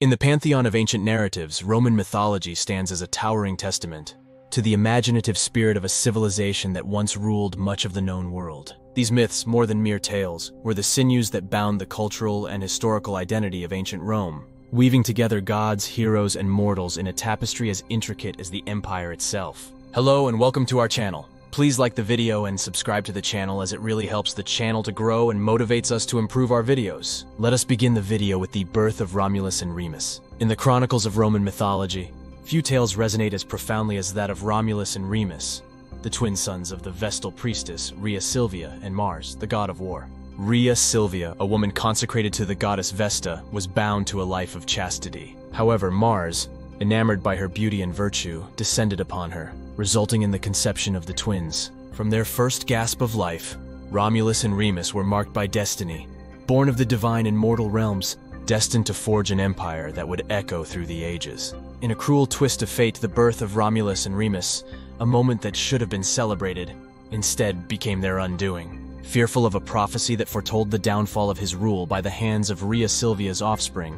In the pantheon of ancient narratives, Roman mythology stands as a towering testament to the imaginative spirit of a civilization that once ruled much of the known world. These myths, more than mere tales, were the sinews that bound the cultural and historical identity of ancient Rome, weaving together gods, heroes, and mortals in a tapestry as intricate as the empire itself. Hello and welcome to our channel. Please like the video and subscribe to the channel, as it really helps the channel to grow and motivates us to improve our videos. Let us begin the video with the birth of Romulus and Remus. In the chronicles of Roman mythology, few tales resonate as profoundly as that of Romulus and Remus, the twin sons of the Vestal priestess Rhea Silvia and Mars, the god of war. Rhea Silvia, a woman consecrated to the goddess Vesta, was bound to a life of chastity. However, Mars, enamored by her beauty and virtue, descended upon her, resulting in the conception of the twins. From their first gasp of life, Romulus and Remus were marked by destiny, born of the divine and mortal realms, destined to forge an empire that would echo through the ages. In a cruel twist of fate, the birth of Romulus and Remus, a moment that should have been celebrated, instead became their undoing. Fearful of a prophecy that foretold the downfall of his rule by the hands of Rhea Silvia's offspring,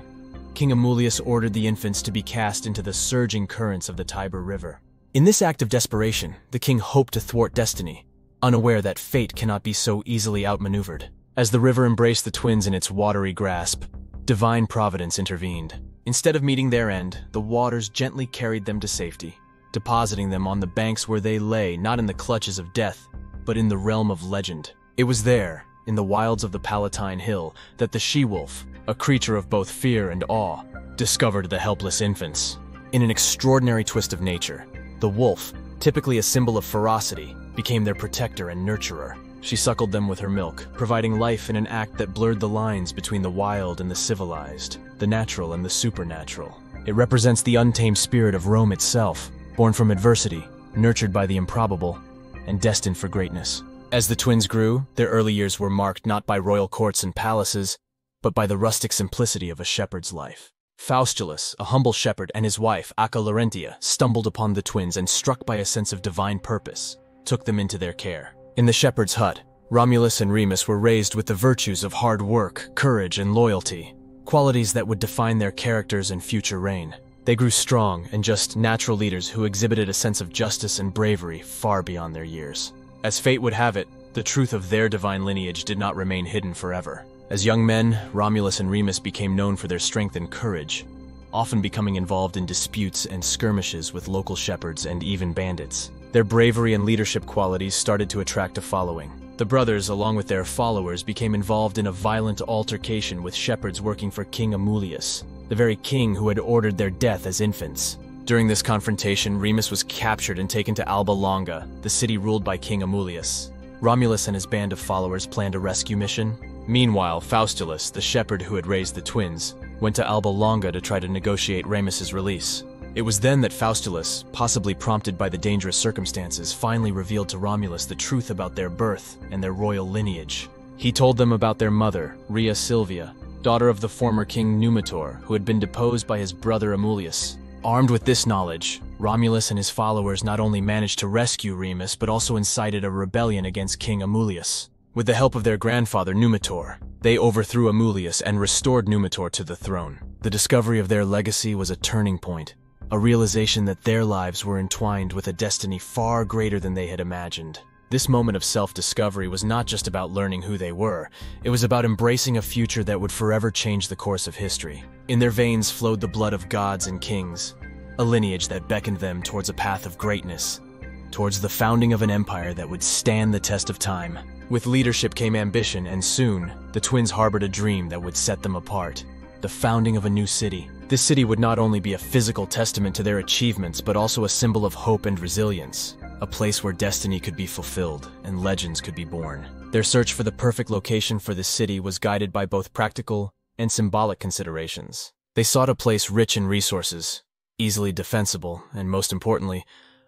King Amulius ordered the infants to be cast into the surging currents of the Tiber River. In this act of desperation, the king hoped to thwart destiny, unaware that fate cannot be so easily outmaneuvered. As the river embraced the twins in its watery grasp, divine providence intervened. Instead of meeting their end, the waters gently carried them to safety, depositing them on the banks where they lay, not in the clutches of death, but in the realm of legend. It was there, in the wilds of the Palatine Hill, that the she-wolf, a creature of both fear and awe, discovered the helpless infants. In an extraordinary twist of nature, the wolf, typically a symbol of ferocity, became their protector and nurturer. She suckled them with her milk, providing life in an act that blurred the lines between the wild and the civilized, the natural and the supernatural. It represents the untamed spirit of Rome itself, born from adversity, nurtured by the improbable, and destined for greatness. As the twins grew, their early years were marked not by royal courts and palaces, but by the rustic simplicity of a shepherd's life. Faustulus, a humble shepherd, and his wife, Acca Larentia, stumbled upon the twins and, struck by a sense of divine purpose, took them into their care. In the shepherd's hut, Romulus and Remus were raised with the virtues of hard work, courage, and loyalty, qualities that would define their characters and future reign. They grew strong and just, natural leaders who exhibited a sense of justice and bravery far beyond their years. As fate would have it, the truth of their divine lineage did not remain hidden forever. As young men, Romulus and Remus became known for their strength and courage, often becoming involved in disputes and skirmishes with local shepherds and even bandits. Their bravery and leadership qualities started to attract a following. The brothers, along with their followers, became involved in a violent altercation with shepherds working for King Amulius, the very king who had ordered their death as infants. During this confrontation, Remus was captured and taken to Alba Longa, the city ruled by King Amulius. Romulus and his band of followers planned a rescue mission. Meanwhile, Faustulus, the shepherd who had raised the twins, went to Alba Longa to try to negotiate Remus's release. It was then that Faustulus, possibly prompted by the dangerous circumstances, finally revealed to Romulus the truth about their birth and their royal lineage. He told them about their mother, Rhea Silvia, daughter of the former king Numitor, who had been deposed by his brother Amulius. Armed with this knowledge, Romulus and his followers not only managed to rescue Remus, but also incited a rebellion against King Amulius. With the help of their grandfather Numitor, they overthrew Amulius and restored Numitor to the throne. The discovery of their legacy was a turning point, a realization that their lives were entwined with a destiny far greater than they had imagined. This moment of self-discovery was not just about learning who they were, it was about embracing a future that would forever change the course of history. In their veins flowed the blood of gods and kings, a lineage that beckoned them towards a path of greatness, towards the founding of an empire that would stand the test of time. With leadership came ambition, and soon, the twins harbored a dream that would set them apart: the founding of a new city. This city would not only be a physical testament to their achievements, but also a symbol of hope and resilience, a place where destiny could be fulfilled and legends could be born. Their search for the perfect location for this city was guided by both practical and symbolic considerations. They sought a place rich in resources, easily defensible, and most importantly,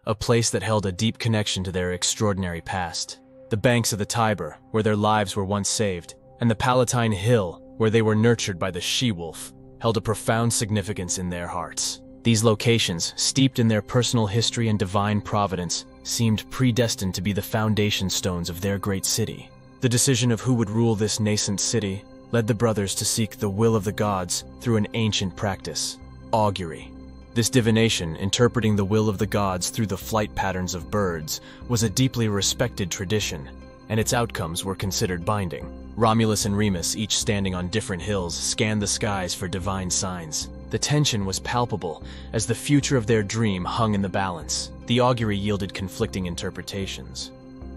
a place that held a deep connection to their extraordinary past. The banks of the Tiber, where their lives were once saved, and the Palatine Hill, where they were nurtured by the she-wolf, held a profound significance in their hearts. These locations, steeped in their personal history and divine providence, seemed predestined to be the foundation stones of their great city. The decision of who would rule this nascent city led the brothers to seek the will of the gods through an ancient practice, augury. This divination, interpreting the will of the gods through the flight patterns of birds, was a deeply respected tradition, and its outcomes were considered binding. Romulus and Remus, each standing on different hills, scanned the skies for divine signs. The tension was palpable, as the future of their dream hung in the balance. The augury yielded conflicting interpretations.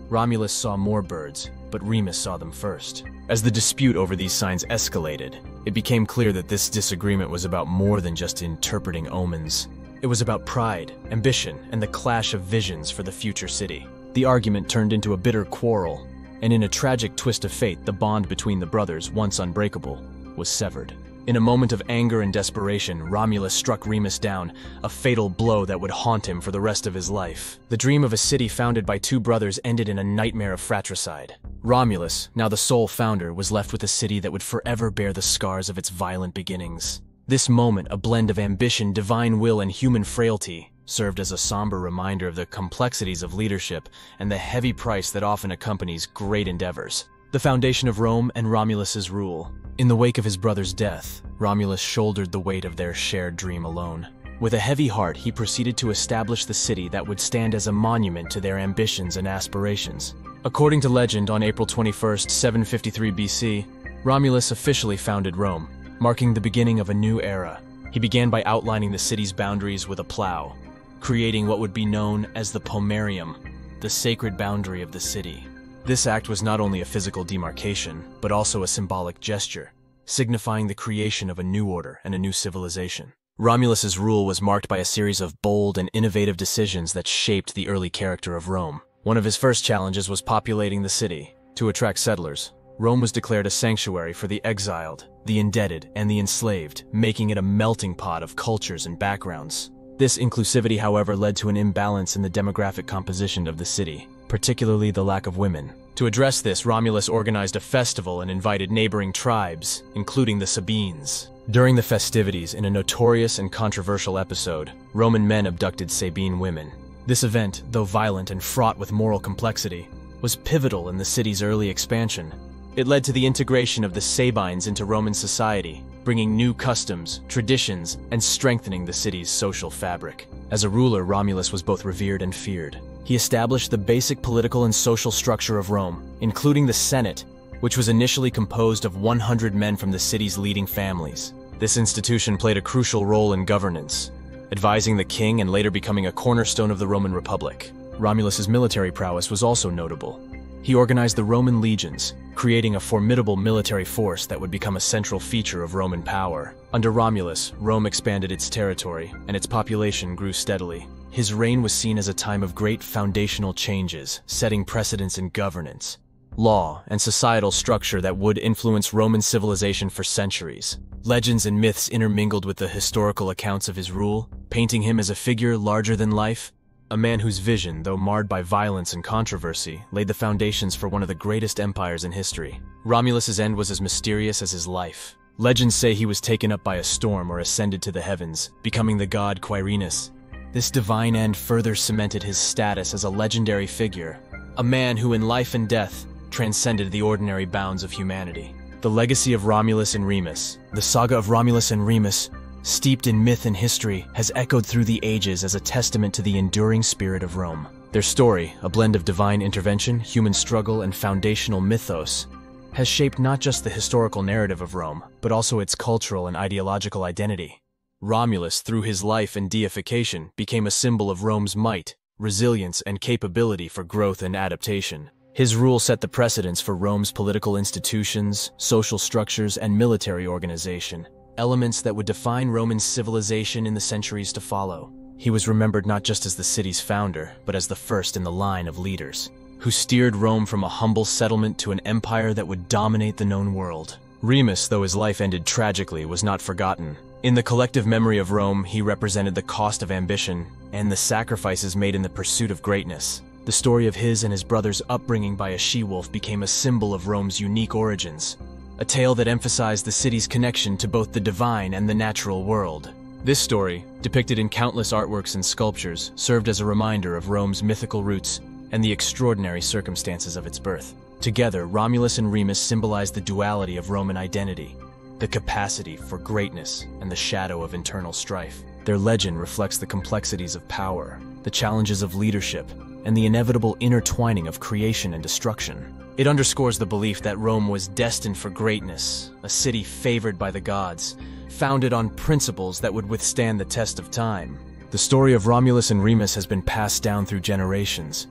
Romulus saw more birds, but Remus saw them first. As the dispute over these signs escalated, it became clear that this disagreement was about more than just interpreting omens. It was about pride, ambition, and the clash of visions for the future city. The argument turned into a bitter quarrel, and in a tragic twist of fate, the bond between the brothers, once unbreakable, was severed. In a moment of anger and desperation, Romulus struck Remus down, a fatal blow that would haunt him for the rest of his life. The dream of a city founded by two brothers ended in a nightmare of fratricide. Romulus, now the sole founder, was left with a city that would forever bear the scars of its violent beginnings. This moment, a blend of ambition, divine will, and human frailty, served as a somber reminder of the complexities of leadership and the heavy price that often accompanies great endeavors. The foundation of Rome and Romulus's rule. In the wake of his brother's death, Romulus shouldered the weight of their shared dream alone. With a heavy heart, he proceeded to establish the city that would stand as a monument to their ambitions and aspirations. According to legend, on April 21st, 753 BC, Romulus officially founded Rome, marking the beginning of a new era. He began by outlining the city's boundaries with a plow, creating what would be known as the pomerium, the sacred boundary of the city. This act was not only a physical demarcation, but also a symbolic gesture, signifying the creation of a new order and a new civilization. Romulus's rule was marked by a series of bold and innovative decisions that shaped the early character of Rome. One of his first challenges was populating the city. To attract settlers, Rome was declared a sanctuary for the exiled, the indebted, and the enslaved, making it a melting pot of cultures and backgrounds. This inclusivity, however, led to an imbalance in the demographic composition of the city, particularly the lack of women. To address this, Romulus organized a festival and invited neighboring tribes, including the Sabines. During the festivities, in a notorious and controversial episode, Roman men abducted Sabine women. This event, though violent and fraught with moral complexity, was pivotal in the city's early expansion. It led to the integration of the Sabines into Roman society, bringing new customs, traditions, and strengthening the city's social fabric. As a ruler, Romulus was both revered and feared. He established the basic political and social structure of Rome, including the Senate, which was initially composed of 100 men from the city's leading families. This institution played a crucial role in governance, advising the king and later becoming a cornerstone of the Roman Republic. Romulus's military prowess was also notable. He organized the Roman legions, creating a formidable military force that would become a central feature of Roman power. Under Romulus, Rome expanded its territory, and its population grew steadily. His reign was seen as a time of great foundational changes, setting precedents in governance, law, and societal structure that would influence Roman civilization for centuries. Legends and myths intermingled with the historical accounts of his rule, painting him as a figure larger than life, a man whose vision, though marred by violence and controversy, laid the foundations for one of the greatest empires in history. Romulus's end was as mysterious as his life. Legends say he was taken up by a storm or ascended to the heavens, becoming the god Quirinus. This divine end further cemented his status as a legendary figure, a man who in life and death transcended the ordinary bounds of humanity. The legacy of Romulus and Remus, the saga of Romulus and Remus, steeped in myth and history, has echoed through the ages as a testament to the enduring spirit of Rome. Their story, a blend of divine intervention, human struggle, and foundational mythos, has shaped not just the historical narrative of Rome, but also its cultural and ideological identity. Romulus, through his life and deification, became a symbol of Rome's might, resilience, and capability for growth and adaptation. His rule set the precedents for Rome's political institutions, social structures, and military organization, elements that would define Roman civilization in the centuries to follow. He was remembered not just as the city's founder, but as the first in the line of leaders, who steered Rome from a humble settlement to an empire that would dominate the known world. Remus, though his life ended tragically, was not forgotten. In the collective memory of Rome, he represented the cost of ambition and the sacrifices made in the pursuit of greatness. The story of his and his brother's upbringing by a she-wolf became a symbol of Rome's unique origins, a tale that emphasized the city's connection to both the divine and the natural world. This story, depicted in countless artworks and sculptures, served as a reminder of Rome's mythical roots and the extraordinary circumstances of its birth. Together, Romulus and Remus symbolize the duality of Roman identity, the capacity for greatness and the shadow of internal strife. Their legend reflects the complexities of power, the challenges of leadership, and the inevitable intertwining of creation and destruction. It underscores the belief that Rome was destined for greatness, a city favored by the gods, founded on principles that would withstand the test of time. The story of Romulus and Remus has been passed down through generations,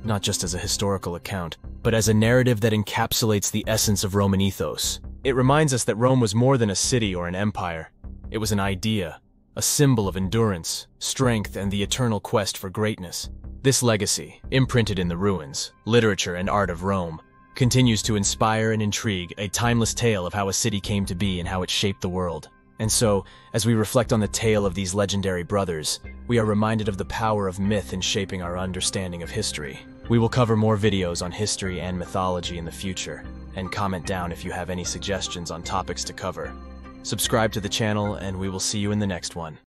not just as a historical account, but as a narrative that encapsulates the essence of Roman ethos. It reminds us that Rome was more than a city or an empire. It was an idea, a symbol of endurance, strength, and the eternal quest for greatness. This legacy, imprinted in the ruins, literature, and art of Rome, continues to inspire and intrigue, a timeless tale of how a city came to be and how it shaped the world. And so, as we reflect on the tale of these legendary brothers, we are reminded of the power of myth in shaping our understanding of history. We will cover more videos on history and mythology in the future, and comment down if you have any suggestions on topics to cover. Subscribe to the channel, and we will see you in the next one.